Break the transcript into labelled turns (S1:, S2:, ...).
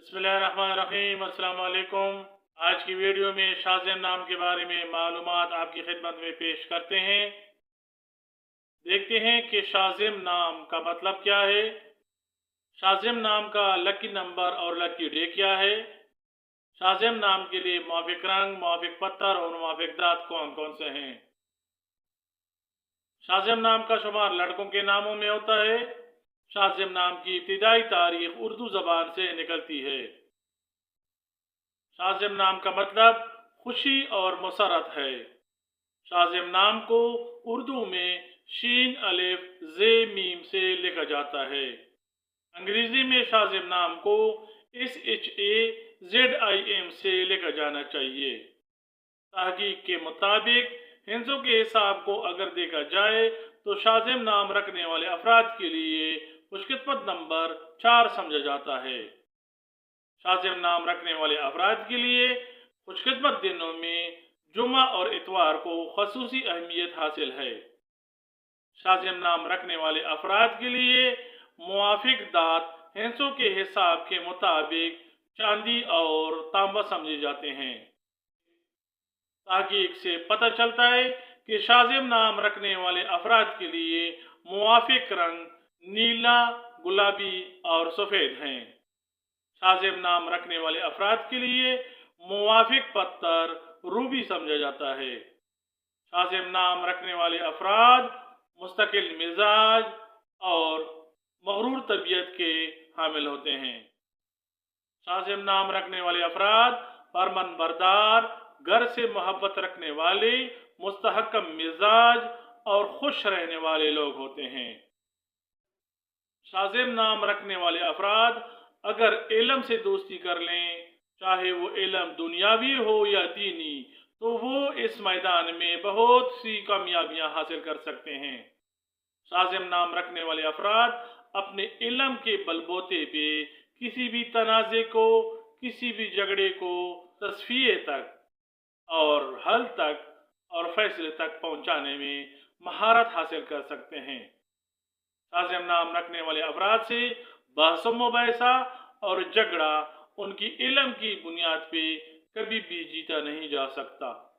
S1: बिस्मिल्लाहिर्रहमानिर्रहीम। अस्सलाम वालेकुम। आज की वीडियो में शाज़िम नाम के बारे में मालूमात आपकी खिदमत में पेश करते हैं। देखते हैं कि शाज़िम नाम का मतलब क्या है, शाज़िम नाम का लकी नंबर और लकी डे क्या है, शाज़िम नाम के लिए मुवाफिक रंग, मुवाफिक पत्थर और मुवाफिक दाँत कौन कौन से हैं। शाज़िम नाम का शुमार लड़कों के नामों में होता है। शाज़िम नाम की इब्तिदाई तारीख उर्दू ज़बान से निकलती है। शाज़िम नाम का मतलब खुशी और मसरत है। शाज़िम नाम को उर्दू में शीन अलिफ जे मीम से लिखा जाता है। अंग्रेज़ी में शाज़िम नाम को SHAZIM से लिखा जाना चाहिए। तहकीक के मुताबिक हिंसों के हिसाब को अगर देखा जाए तो शाज़िम नाम रखने वाले अफराद के लिए खुशकिस्मत नंबर 4 समझा जाता है। शाज़िम नाम रखने वाले अफराद के लिए खुशकिस्मत दिनों में जुमा और इतवार को खसूसी अहमियत हासिल है। शाज़िम नाम रखने वाले अफराद के लिए मुवाफिक दात हिंसों के हिसाब के मुताबिक चांदी और तांबा समझे जाते हैं। तहकीक से पता चलता है कि शाज़िम नाम रखने वाले अफराद के लिए मुवाफिक रंग नीला, गुलाबी और सफ़ेद हैं। शाज़िम नाम रखने वाले अफराद के लिए मुवाफिक पत्थर रूबी समझा जाता है। शाज़िम नाम रखने वाले अफराद मुस्तकिल मिजाज और मगरूर तबीयत के हामिल होते हैं। शाज़िम नाम रखने वाले अफराद फरमान बरदार, घर से मोहब्बत रखने वाले, मुस्तहकम मिजाज और खुश रहने वाले लोग होते हैं। शाज़िम नाम रखने वाले अफराद अगर इल्म से दोस्ती कर लें, चाहे वो इल्म दुनियावी हो या दीनी, तो वो इस मैदान में बहुत सी कामयाबियां हासिल कर सकते हैं। शाज़िम नाम रखने वाले अफराद अपने इल्म के बलबूते पे किसी भी तनाज़े को, किसी भी झगड़े को तस्फिये तक और हल तक और फैसले तक पहुंचाने में महारत हासिल कर सकते हैं। शाज़िम नाम रखने वाले अफराद से बहस मुबाहिसा और झगड़ा उनकी इल्म की बुनियाद पे कभी भी जीता नहीं जा सकता।